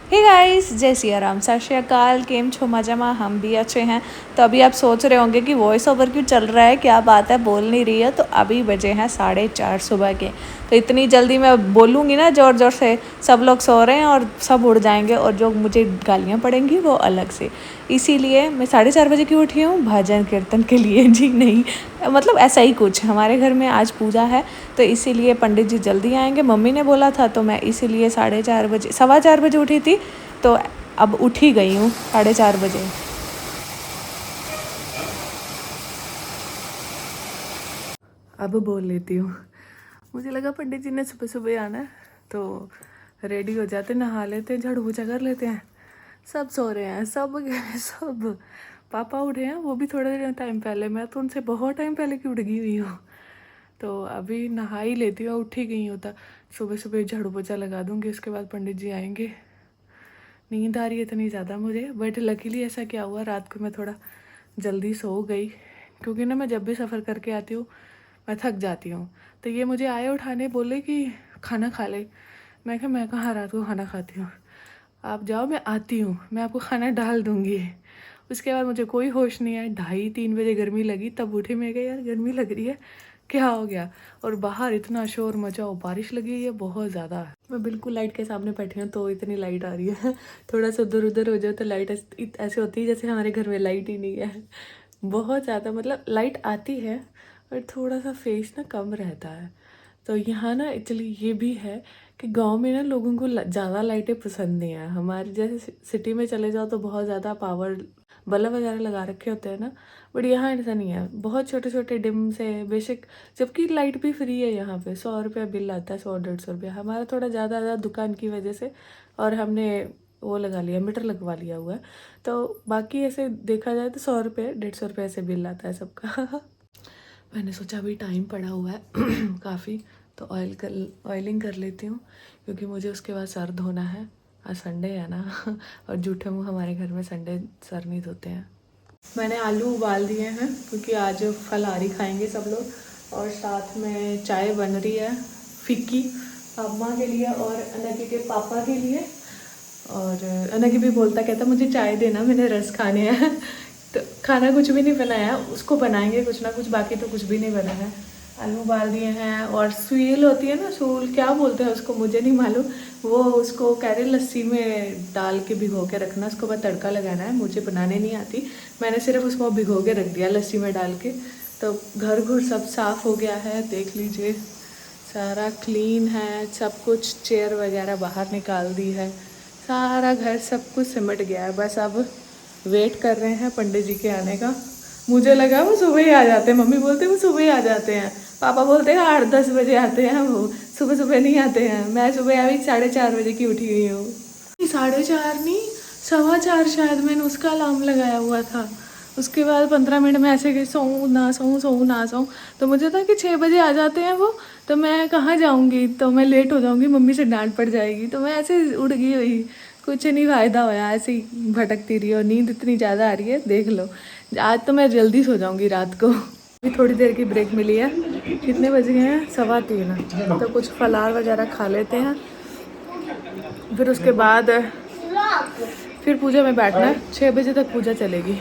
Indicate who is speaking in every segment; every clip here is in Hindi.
Speaker 1: हे गाइस, जय सिया राम, सत श्री अकाल। केम छो मजामा? हम भी अच्छे हैं। तो अभी आप सोच रहे होंगे कि वॉइस ओवर क्यों चल रहा है, क्या बात है, बोल नहीं रही है। तो अभी बजे हैं 4:30 सुबह के। तो इतनी जल्दी मैं बोलूँगी ना ज़ोर ज़ोर से, सब लोग सो रहे हैं और सब उड़ जाएंगे, और जो मुझे गालियाँ पड़ेंगी वो अलग से। इसीलिए मैं 4:30 बजे क्यों उठी हूँ? भजन कीर्तन के लिए जी नहीं, मतलब ऐसा ही कुछ। हमारे घर में आज पूजा है, तो इसीलिए पंडित जी जल्दी आएंगे, मम्मी ने बोला था। तो मैं इसीलिए 4:30 बजे, 4:15 बजे उठी थी। तो अब उठ ही गई हूँ 4:30 बजे। अब बोल लेती हूँ। मुझे लगा पंडित जी ने सुबह सुबह आना है, तो रेडी हो जाते, नहा लेते हैं, झाड़ू पोछा कर लेते हैं। सब सो रहे हैं, सब पापा उठे हैं, वो भी थोड़े टाइम पहले। मैं तो उनसे बहुत टाइम पहले की उठ गई हुई हूँ। तो अभी नहा ही लेती हूँ, उठ ही गई हूँ। तो सुबह सुबह झाड़ू पोछा लगा दूँगी, उसके बाद पंडित जी आएंगे। नींद आ रही है इतनी ज़्यादा मुझे, बट लकीली ऐसा क्या हुआ, रात को मैं थोड़ा जल्दी सो गई, क्योंकि ना मैं जब भी सफ़र करके आती हूँ मैं थक जाती हूँ। तो ये मुझे आए उठाने, बोले कि खाना खा ले। मैं कहा मैं कहाँ रात को खाना खाती हूँ, आप जाओ, मैं आती हूँ, मैं आपको खाना डाल दूँगी। उसके बाद मुझे कोई होश नहीं आया। 2:30-3 बजे गर्मी लगी, तब उठी। मैं कहा यार गर्मी लग रही है, क्या हो गया? और बाहर इतना शोर मचा, और बारिश लगी है बहुत ज़्यादा। मैं बिल्कुल लाइट के सामने बैठी हूँ, तो इतनी लाइट आ रही है। थोड़ा सा उधर उधर हो जाए तो लाइट ऐसे होती है जैसे हमारे घर में लाइट ही नहीं है। बहुत ज़्यादा, मतलब लाइट आती है और थोड़ा सा फेस ना कम रहता है। तो यहाँ ना एक्चुअली ये भी है कि गांव में ना लोगों को ज़्यादा लाइटें पसंद नहीं है। हमारे जैसे सिटी में चले जाओ तो बहुत ज़्यादा पावर बल्ब वगैरह लगा रखे होते हैं ना, बट यहाँ ऐसा नहीं है। बहुत छोटे छोटे डिम से बेशक, जबकि लाइट भी फ्री है यहाँ पे। 100 रुपया बिल आता है, 100-150 रुपया। हमारा थोड़ा ज़्यादा दुकान की वजह से, और हमने वो लगा लिया, मीटर लगवा लिया हुआ है। तो बाकी ऐसे देखा जाए तो 100 रुपये 150 रुपये ऐसे बिल आता है सबका। मैंने सोचा अभी टाइम पड़ा हुआ है काफ़ी, तो ऑयलिंग कर लेती हूँ, क्योंकि मुझे उसके बाद सर धोना है। आज संडे है ना और जूठे मुँह हमारे घर में संडे सर नहीं धोते हैं। मैंने आलू उबाल दिए हैं, क्योंकि आज फलाहारी खाएंगे सब लोग। और साथ में चाय बन रही है फीकी, अम्मा के लिए और अनकी के पापा के लिए। और अनकी भी बोलता, कहता मुझे चाय देना, मैंने रस खाने हैं। तो खाना कुछ भी नहीं बनाया, उसको बनाएंगे कुछ ना कुछ, बाकी तो कुछ भी नहीं बना है। आलू उबाल दिए हैं, और सूल होती है ना, सूल क्या बोलते हैं उसको, मुझे नहीं मालूम। वो उसको कह रहे लस्सी में डाल के भिगो के रखना, उसको बाद तड़का लगाना है। मुझे बनाने नहीं आती, मैंने सिर्फ उसको भिगो के रख दिया लस्सी में डाल के। तो घर घुर सब साफ़ हो गया है, देख लीजिए, सारा क्लीन है सब कुछ। चेयर वगैरह बाहर निकाल दी है, सारा घर सब कुछ सिमट गया है। बस अब वेट कर रहे हैं पंडित जी के आने का। मुझे लगा वो सुबह ही आ जाते हैं, मम्मी बोलते हैं वो सुबह ही आ जाते हैं, पापा बोलते हैं 8-10 बजे आते हैं, वो सुबह सुबह नहीं आते हैं। मैं सुबह अभी 4:30 बजे की उठी हुई हूँ। 4:30 नहीं, 4:15 शायद मैंने उसका अलार्म लगाया हुआ था। उसके बाद 15 मिनट में ऐसे कि सोऊं ना सोऊं, सोऊं ना सोऊं। तो मुझे था कि 6 बजे आ जाते हैं वो, तो मैं कहाँ जाऊँगी, तो मैं लेट हो जाऊँगी, मम्मी से डांट पड़ जाएगी। तो मैं ऐसे उड़ गई हुई, कुछ नहीं फ़ायदा होया, ऐसे ही भटकती रही। और नींद इतनी ज़्यादा आ रही है, देख लो। आज तो मैं जल्दी सो जाऊँगी रात को। अभी थोड़ी देर की ब्रेक मिली है। कितने बज गए हैं? 3:15। तो कुछ फलार वगैरह खा लेते हैं, फिर उसके बाद फिर पूजा में बैठना है। 6 बजे तक पूजा चलेगी।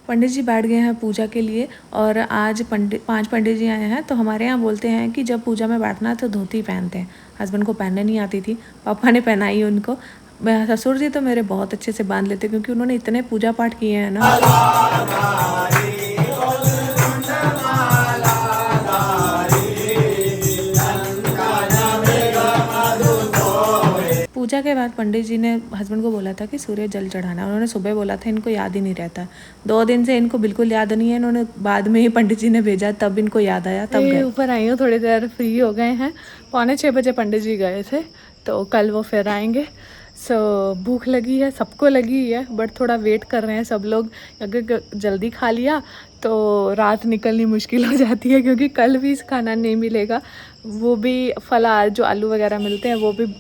Speaker 1: पंडित जी बैठ गए हैं पूजा के लिए, और आज 5 पंडित जी आए हैं। तो हमारे यहाँ बोलते हैं कि जब पूजा में बैठना है तो धोती पहनते हैं। हस्बैंड को पहनने नहीं आती थी, पापा ने पहनाई उनको। ससुर जी तो मेरे बहुत अच्छे से बांध लेते, क्योंकि उन्होंने इतने पूजा पाठ किए हैं ना। पूजा के बाद पंडित जी ने हस्बैंड को बोला था कि सूर्य जल चढ़ाना। उन्होंने सुबह बोला था, इनको याद ही नहीं रहता। 2 दिन से इनको बिल्कुल याद नहीं है। इन्होंने बाद में ही पंडित जी ने भेजा, तब इनको याद आया, तब गए। ऊपर आई हूँ, थोड़ी देर फ्री हो गए हैं। 5:45 बजे पंडित जी गए थे, तो कल वो फिर आएंगे। भूख लगी है, सबको लगी है, बट थोड़ा वेट कर रहे हैं सब लोग। अगर जल्दी खा लिया तो रात निकलनी मुश्किल हो जाती है, क्योंकि कल भी खाना नहीं मिलेगा। वो भी फलाहार जो आलू वगैरह मिलते हैं, वो भी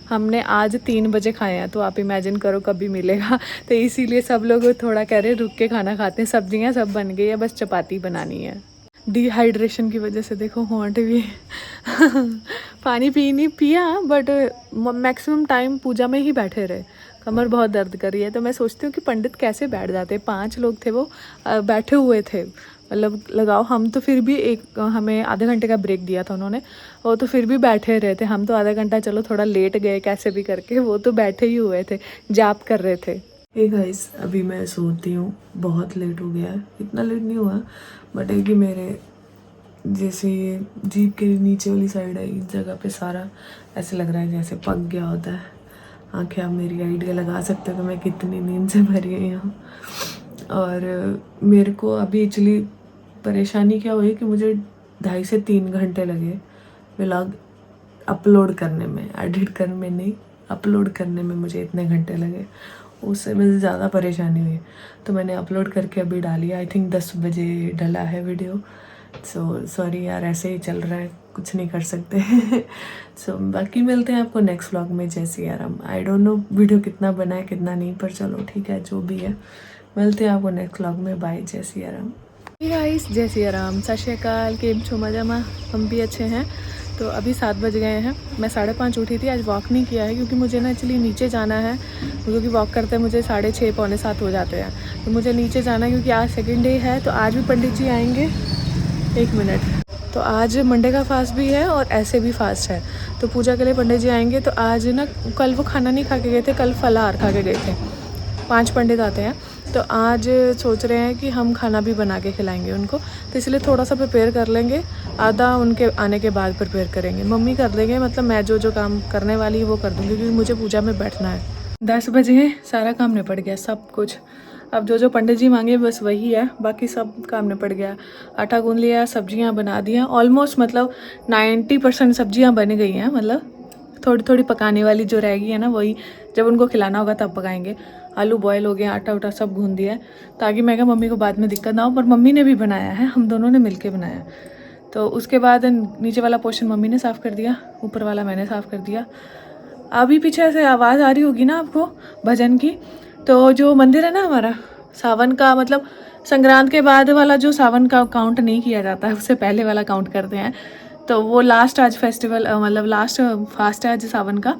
Speaker 1: हमने आज 3 बजे खाए हैं, तो आप इमेजिन करो कभी मिलेगा। तो इसीलिए सब लोग थोड़ा कह रहे रुक के खाना खाते हैं। सब्जियां सब बन गई है, बस चपाती बनानी है। डिहाइड्रेशन की वजह से देखो होंठ भी पानी पी नहीं पिया, बट मैक्सिमम टाइम पूजा में ही बैठे रहे। कमर बहुत दर्द कर रही है। तो मैं सोचती हूँ कि पंडित कैसे बैठ जाते। 5 लोग थे वो बैठे हुए थे, मतलब लगाओ हम तो फिर भी हमें आधे घंटे का ब्रेक दिया था उन्होंने, वो तो फिर भी बैठे रहे थे। हम तो आधा घंटा चलो थोड़ा लेट गए कैसे भी करके, वो तो बैठे ही हुए थे, जाप कर रहे थे। हे गाइस, अभी मैं सोती हूँ, बहुत लेट हो गया है। इतना लेट नहीं हुआ, बट है कि मेरे जैसे ये जीभ के नीचे वाली साइड है, इस जगह पे सारा ऐसे लग रहा है जैसे पक गया होता है। आंखें आप मेरी आइडिया लगा सकते हो कि मैं कितनी नींद से भरी हुई हूँ। और मेरे को अभी एक्चुअली परेशानी क्या हुई कि मुझे 2.5 से 3 घंटे लगे व्लॉग अपलोड करने में, एडिट करने में नहीं, अपलोड करने में मुझे इतने घंटे लगे। उससे मुझे ज़्यादा परेशानी हुई, तो मैंने अपलोड करके अभी डाली। आई थिंक 10 बजे डला है वीडियो। सो सॉरी यार, ऐसे ही चल रहा है, कुछ नहीं कर सकते। सो बाकी मिलते हैं आपको नेक्स्ट व्लॉग में। जय Siya Ram. I don't know video कितना बना है कितना नहीं, पर चलो ठीक है, जो भी है मिलते हैं आपको नेक्स्ट व्लॉग में। बाय, जय सिया राम। गाइस, जय सिया राम, सत श्री अकाल, केम छो मजामा? हम भी अच्छे हैं। तो अभी 7 बज गए हैं। मैं 5:30 उठी थी। आज वॉक नहीं किया है क्योंकि मुझे ना एक्चुअली नीचे जाना है, क्योंकि वॉक करते मुझे 6:30 पौने 7 हो जाते हैं। तो मुझे नीचे जाना है क्योंकि आज सेकंड डे है। तो आज भी पंडित जी आएंगे। 1 मिनट। तो आज मंडे का फास्ट भी है और ऐसे भी फास्ट है। तो पूजा के लिए पंडित जी आएंगे। तो आज ना, कल वो खाना नहीं खा के गए थे, कल फलाहार खा के गए थे। 5 पंडित आते हैं, तो आज सोच रहे हैं कि हम खाना भी बना के खिलाएंगे उनको। तो इसलिए थोड़ा सा प्रिपेयर कर लेंगे, आधा उनके आने के बाद प्रिपेयर करेंगे। मम्मी कर देंगे, मतलब मैं जो काम करने वाली है वो कर दूँगी, क्योंकि मुझे पूजा में बैठना है। 10 बजे सारा काम निपट गया, सब कुछ। अब जो पंडित जी मांगे बस वही है, बाकी सब काम निपट गया। आटा गूंद लिया, सब्जियां बना दी हैं ऑलमोस्ट, मतलब 90% सब्जियां बन गई हैं। मतलब थोड़ी थोड़ी पकाने वाली जो रहेगी है ना, वही जब उनको खिलाना होगा तब पकाएंगे। आलू बॉयल हो गया, आटा उटा सब गूंद दिया है, ताकि मैं क्या मम्मी को बाद में दिक्कत ना हो। पर मम्मी ने भी बनाया है, हम दोनों ने मिल के बनाया। तो उसके बाद नीचे वाला पोर्शन मम्मी ने साफ़ कर दिया, ऊपर वाला मैंने साफ़ कर दिया। अभी पीछे से आवाज़ आ रही होगी ना आपको भजन की। तो जो मंदिर है ना हमारा, सावन का, मतलब संक्रांत के बाद वाला जो सावन का काउंट नहीं किया जाता है, उससे पहले वाला काउंट करते हैं। तो वो लास्ट आज फेस्टिवल, मतलब लास्ट फास्ट है आज सावन का।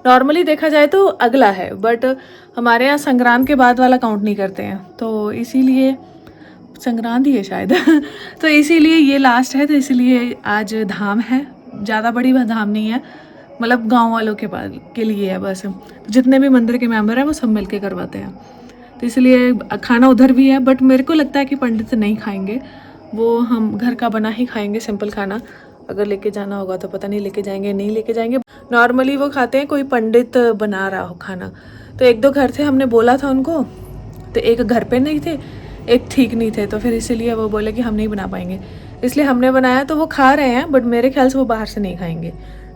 Speaker 1: नॉर्मली देखा जाए तो अगला है, बट हमारे यहाँ संक्रांत के बाद वाला काउंट नहीं करते हैं, तो इसीलिए संक्रांत ही है शायद। तो इसीलिए ये लास्ट है, तो इसीलिए आज धाम है। ज़्यादा बड़ी धाम नहीं है, मतलब गांव वालों के पास के लिए है बस। जितने भी मंदिर के मेंबर हैं वो सब मिलके करवाते हैं। तो इसलिए खाना उधर भी है, बट मेरे को लगता है कि पंडित नहीं खाएंगे, वो हम घर का बना ही खाएंगे, सिंपल खाना। अगर लेके जाना होगा तो पता नहीं लेके जाएंगे नहीं लेके जाएंगे। नॉर्मली वो खाते हैं कोई पंडित बना रहा हो खाना। तो 1-2 घर थे, हमने बोला था उनको, तो एक घर पे नहीं थे, एक ठीक नहीं थे, तो फिर इसीलिए वो बोले कि हम नहीं बना पाएंगे। इसलिए हमने बनाया, तो वो खा रहे हैं, बट मेरे ख्याल से वो बाहर से नहीं खाएंगे,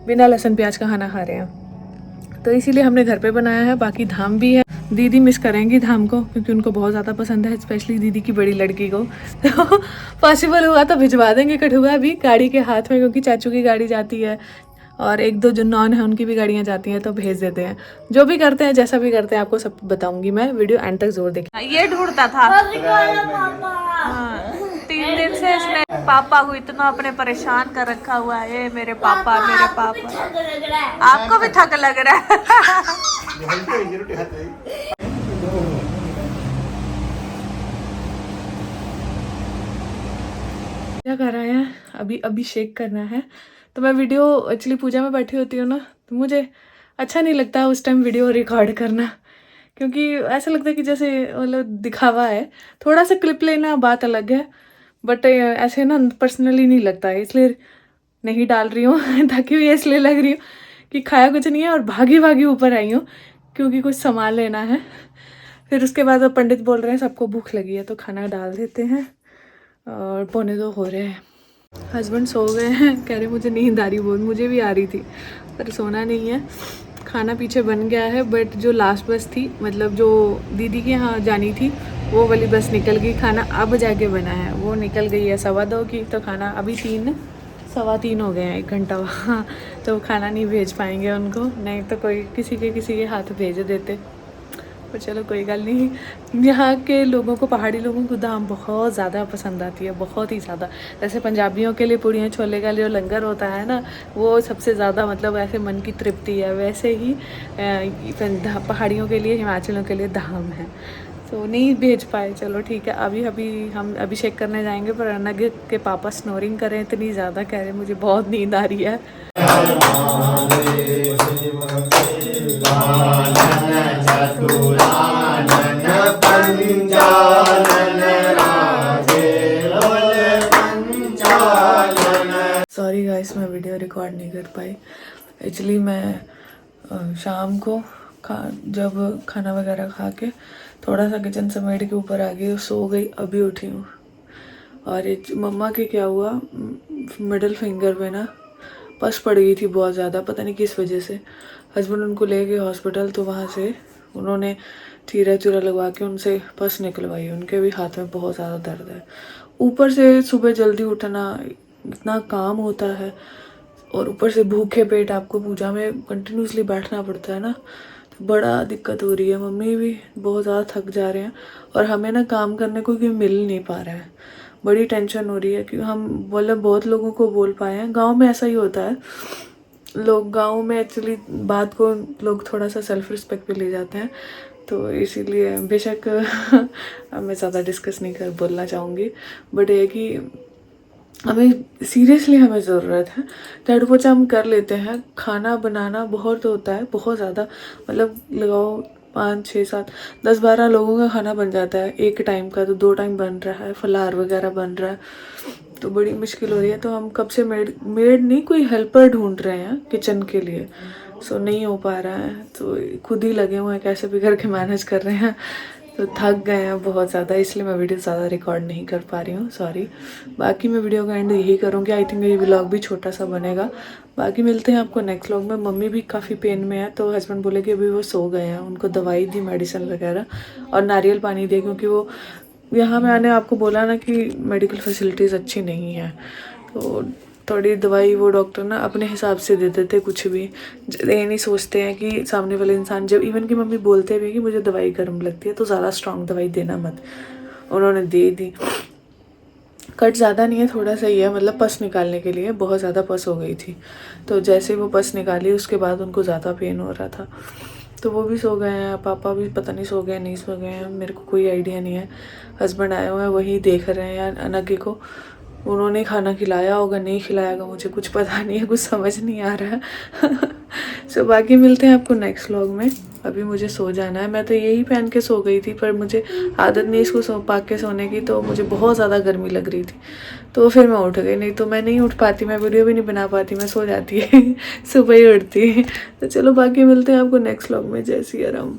Speaker 1: बिना लहसुन प्याज का खाना खा रहे हैं। तो इसीलिए हमने घर पे बनाया है। बाकी धाम भी है, दीदी मिस करेंगी धाम को, क्योंकि उनको बहुत ज़्यादा पसंद है, स्पेशली दीदी की बड़ी लड़की को। तो पॉसिबल हुआ तो भिजवा देंगे कठुआ भी गाड़ी के हाथ में, क्योंकि चाचू की गाड़ी जाती है और 1-2 जो नॉन है उनकी भी गाड़ियाँ जाती हैं, तो भेज देते हैं। जो भी करते हैं, जैसा भी करते हैं, आपको सब बताऊंगी मैं। वीडियो एंड तक जरूर देखें। ये ढूंढता था 3 दिन से इसने पापा को इतना अपने परेशान कर रखा हुआ है। मेरे पापा, मेरे पापा। आपको भी थक लग रहा है। क्या कर रहे हैं? अभी अभिषेक करना है। तो मैं वीडियो एक्चुअली पूजा में बैठी होती हूँ ना, तो मुझे अच्छा नहीं लगता उस टाइम वीडियो रिकॉर्ड करना, क्योंकि ऐसा लगता है कि जैसे मतलब दिखावा है। थोड़ा सा क्लिप लेना बात अलग है, बट ऐसे ना पर्सनली नहीं लगता है, इसलिए नहीं डाल रही हूँ। ताकि ये इसलिए लग रही हूँ कि खाया कुछ नहीं है और भागी भागी ऊपर आई हूँ, क्योंकि कुछ सामान लेना है। फिर उसके बाद पंडित बोल रहे हैं सबको भूख लगी है, तो खाना डाल देते हैं। और 1:45 हो रहे हैं। हस्बैंड सो गए हैं, कह रहे मुझे नींद आ रही, बहुत मुझे भी आ रही थी, पर सोना नहीं है। खाना पीछे बन गया है, बट जो लास्ट बस थी, मतलब जो दीदी के यहाँ जानी थी, वो वाली बस निकल गई। खाना अब जाके बना है, वो निकल गई है 2:15 की। तो खाना अभी 3 हो गए हैं, 1 घंटा वहाँ। तो खाना नहीं भेज पाएंगे उनको, नहीं तो कोई किसी के हाथ भेज देते। पर चलो कोई गल नहीं। यहाँ के लोगों को, पहाड़ी लोगों को दाम बहुत ज़्यादा पसंद आती है, बहुत ही ज़्यादा। जैसे पंजाबियों के लिए पूड़ियाँ छोले का जो लंगर होता है ना, वो सबसे ज़्यादा मतलब ऐसे मन की तृप्ति है, वैसे ही पहाड़ियों के लिए, हिमाचलियों के लिए धाम है। तो नहीं भेज पाए, चलो ठीक है। अभी हम अभिषेक करने जाएंगे, पर अनग के पापा स्नोरिंग करें इतनी ज़्यादा, कह रहे मुझे बहुत नींद आ रही है। सॉरी गाइस, मैं वीडियो रिकॉर्ड नहीं कर पाई। एक्चुअली मैं शाम को जब खाना वगैरह खा के थोड़ा सा किचन समेट के ऊपर आ गई, सो गई, अभी उठी हूँ। और ये मम्मा के क्या हुआ, मिडिल फिंगर में ना पस पड़ गई थी बहुत ज़्यादा, पता नहीं किस वजह से। हस्बैंड उनको ले गए हॉस्पिटल, तो वहाँ से उन्होंने चीरा चूरा लगवा के उनसे पस निकलवाई। उनके भी हाथ में बहुत ज़्यादा दर्द है। ऊपर से सुबह जल्दी उठना, इतना काम होता है, और ऊपर से भूखे पेट आपको पूजा में कंटिन्यूसली बैठना पड़ता है ना, तो बड़ा दिक्कत हो रही है। मम्मी भी बहुत ज़्यादा थक जा रहे हैं, और हमें ना काम करने को भी मिल नहीं पा रहा है। बड़ी टेंशन हो रही है कि हम मतलब बहुत लोगों को बोल पाए हैं। गांव में ऐसा ही होता है, लोग गांव में एक्चुअली बात को लोग थोड़ा सा सेल्फ रिस्पेक्ट पे ले जाते हैं, तो इसीलिए बेशक मैं ज़्यादा डिस्कस नहीं कर बोलना चाहूँगी, बट ये कि हमें सीरियसली हमें ज़रूरत है। झाड़ू पोछा हम कर लेते हैं, खाना बनाना बहुत होता है, बहुत ज़्यादा, मतलब लगाओ 5, 6, 7, 10, 12 लोगों का खाना बन जाता है एक टाइम का, तो 2 टाइम बन रहा है, फलार वगैरह बन रहा है, तो बड़ी मुश्किल हो रही है। तो हम कब से मेड नहीं, कोई हेल्पर ढूंढ रहे हैं किचन के लिए, सो नहीं हो पा रहा है, तो खुद ही लगे हुए हैं, कैसे भी करके मैनेज कर रहे हैं। तो थक गए हैं बहुत ज़्यादा, इसलिए मैं वीडियो ज़्यादा रिकॉर्ड नहीं कर पा रही हूँ, सॉरी। बाकी मैं वीडियो का एंड यही करूँगी। आई थिंक ये व्लॉग भी छोटा सा बनेगा। बाकी मिलते हैं आपको नेक्स्ट व्लॉग में। मम्मी भी काफ़ी पेन में है, तो हस्बैंड बोले कि अभी वो सो गए हैं, उनको दवाई दी, मेडिसिन वगैरह, और नारियल पानी दिया, क्योंकि वो यहाँ मैंने आपको बोला ना कि मेडिकल फैसिलिटीज़ अच्छी नहीं है, तो थोड़ी दवाई वो डॉक्टर ना अपने हिसाब से दे देते, कुछ भी ये नहीं सोचते हैं कि सामने वाले इंसान, जब इवन की मम्मी बोलते भी कि मुझे दवाई गर्म लगती है, तो ज़्यादा स्ट्रॉन्ग दवाई देना मत। उन्होंने दे दी। कट ज़्यादा नहीं है, थोड़ा सा ही है, मतलब पस निकालने के लिए, बहुत ज़्यादा पस हो गई थी, तो जैसे वो पस निकाली उसके बाद उनको ज़्यादा पेन हो रहा था, तो वो भी सो गए हैं। पापा भी पता नहीं सो गए नहीं सो गए हैं, मेरे को कोई आइडिया नहीं है। हस्बैंड आए हुए हैं, वही देख रहे हैं यार अनघे को, उन्होंने खाना खिलाया होगा, नहीं खिलाया होगा, मुझे कुछ पता नहीं है, कुछ समझ नहीं आ रहा है। सो बाकी मिलते हैं आपको नेक्स्ट व्लॉग में। अभी मुझे सो जाना है। मैं तो यही पहन के सो गई थी, पर मुझे आदत नहीं इसको सो पा के सोने की, तो मुझे बहुत ज़्यादा गर्मी लग रही थी, तो फिर मैं उठ गई। नहीं तो मैं नहीं उठ पाती, मैं वीडियो भी नहीं बना पाती, मैं सो जाती सुबह ही उठती। तो चलो बाकी मिलते हैं आपको नेक्स्ट व्लॉग में। जय सिया राम।